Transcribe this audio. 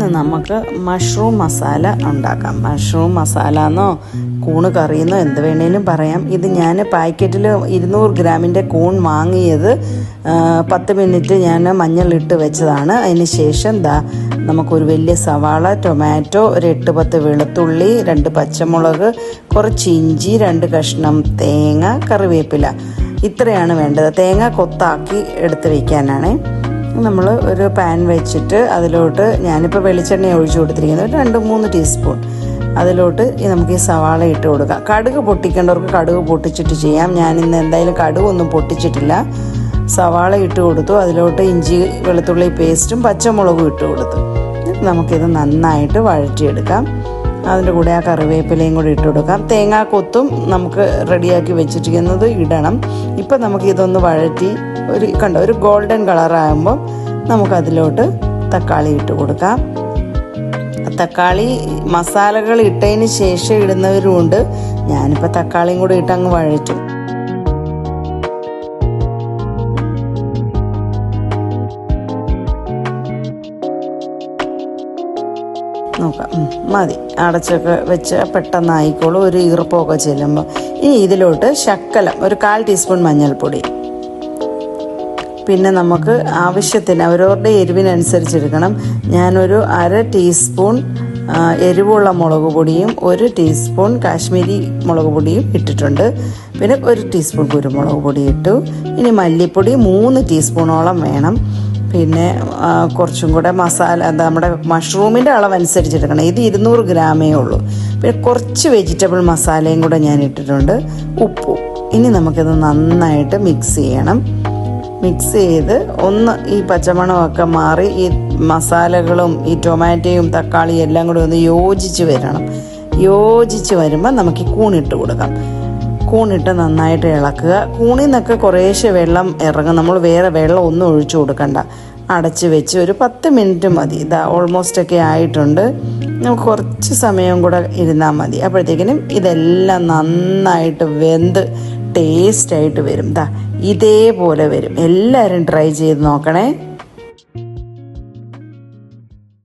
ഇന്ന് നമുക്ക് മഷ്റൂം മസാല ഉണ്ടാക്കാം. മഷ്റൂം മസാല എന്നോ കൂണ് കറിയെന്നോ എന്ത് വേണേലും പറയാം. ഇത് ഞാൻ പാക്കറ്റിൽ 200 ഗ്രാമിൻ്റെ കൂൺ വാങ്ങിയത് 10 മിനിറ്റ് ഞാൻ മഞ്ഞളിട്ട് വെച്ചതാണ്. അതിന് ശേഷം നമുക്കൊരു വലിയ സവാള, ടൊമാറ്റോ, ഒരു 8-10 വെളുത്തുള്ളി, 2 പച്ചമുളക്, കുറച്ച് ഇഞ്ചി, 2 കഷ്ണം തേങ്ങ, കറിവേപ്പില, ഇത്രയാണ് വേണ്ടത്. തേങ്ങ കൊത്താക്കി എടുത്ത് വയ്ക്കാനാണ്. നമ്മൾ ഒരു പാൻ വെച്ചിട്ട് അതിലോട്ട് ഞാനിപ്പോൾ വെളിച്ചെണ്ണ ഒഴിച്ചു കൊടുത്തിരിക്കുന്നത് 2-3 ടീസ്പൂൺ. അതിലോട്ട് നമുക്ക് ഈ സവാള ഇട്ട് കൊടുക്കാം. കടുക് പൊട്ടിക്കേണ്ടവർക്ക് കടുക് പൊട്ടിച്ചിട്ട് ചെയ്യാം. ഞാനിന്ന് എന്തായാലും കടുകൊന്നും പൊട്ടിച്ചിട്ടില്ല. സവാള ഇട്ട് കൊടുത്തു. അതിലോട്ട് ഇഞ്ചി വെളുത്തുള്ളി പേസ്റ്റും പച്ചമുളകും ഇട്ട് കൊടുത്തു. നമുക്കിത് നന്നായിട്ട് വഴറ്റിയെടുക്കാം. അതിൻ്റെ കൂടെ ആ കറിവേപ്പിലയും കൂടി ഇട്ട് കൊടുക്കാം. തേങ്ങാക്കൊത്തും നമുക്ക് റെഡിയാക്കി വെച്ചിരിക്കുന്നത് ഇടണം. ഇപ്പം നമുക്കിതൊന്ന് വഴറ്റി ഒരു ഗോൾഡൻ കളറാകുമ്പം നമുക്കതിലോട്ട് തക്കാളി ഇട്ട് കൊടുക്കാം. തക്കാളി മസാലകൾ ഇട്ടതിന് ശേഷം ഇടുന്നവരുമുണ്ട്. ഞാനിപ്പോൾ തക്കാളിയും കൂടി ഇട്ടങ്ങ് വഴറ്റും. നോക്കാം, മതി. അടച്ചൊക്കെ വെച്ച് പെട്ടെന്ന് ആയിക്കോളും. ഒരു ഈർപ്പമൊക്കെ ചെല്ലുമ്പോൾ ഇനി ഇതിലോട്ട് ശകലം ഒരു 1/4 ടീസ്പൂൺ മഞ്ഞൾപ്പൊടി, പിന്നെ നമുക്ക് ആവശ്യത്തിന് അവരവരുടെ എരിവിനനുസരിച്ചെടുക്കണം. ഞാനൊരു 1/2 ടീസ്പൂൺ എരിവുള്ള മുളക് പൊടിയും 1 ടീസ്പൂൺ കാശ്മീരി മുളക് പൊടിയും ഇട്ടിട്ടുണ്ട്. പിന്നെ 1 ടീസ്പൂൺ കുരുമുളക് പൊടി ഇട്ടു. ഇനി മല്ലിപ്പൊടി 3 ടീസ്പൂണോളം വേണം. പിന്നെ കുറച്ചും കൂടെ മസാല നമ്മുടെ മഷ്റൂമിൻ്റെ അളവനുസരിച്ചെടുക്കണം. ഇത് 200 ഗ്രാമേ ഉള്ളൂ. പിന്നെ കുറച്ച് വെജിറ്റബിൾ മസാലയും കൂടെ ഞാൻ ഇട്ടിട്ടുണ്ട്, ഉപ്പും. ഇനി നമുക്കിത് നന്നായിട്ട് മിക്സ് ചെയ്യണം. മിക്സ് ചെയ്ത് ഈ പച്ചമണമൊക്കെ മാറി ഈ മസാലകളും ഈ ടൊമാറ്റോയും തക്കാളിയും എല്ലാം കൂടി ഒന്ന് യോജിച്ച് വരണം. യോജിച്ച് വരുമ്പോൾ നമുക്ക് ഈ കൂണിട്ട് കൊടുക്കാം. കൂണിട്ട് നന്നായിട്ട് ഇളക്കുക. കൂണിൽ നിന്നൊക്കെ കുറേശ്ശെ വെള്ളം ഇറങ്ങും. നമ്മൾ വേറെ വെള്ളം ഒന്നും ഒഴിച്ചു കൊടുക്കണ്ട. അടച്ച് വെച്ച് ഒരു 10 മിനിറ്റ് മതി. ഓൾമോസ്റ്റ് ഒക്കെ ആയിട്ടുണ്ട്. നമുക്ക് കുറച്ച് സമയം കൂടെ ഇരുന്നാൽ മതി. അപ്പോഴത്തേക്കിനും ഇതെല്ലാം നന്നായിട്ട് വെന്ത് ടേസ്റ്റായിട്ട് വരും. ഇതേപോലെ വരും. എല്ലാവരും ട്രൈ ചെയ്ത് നോക്കണേ.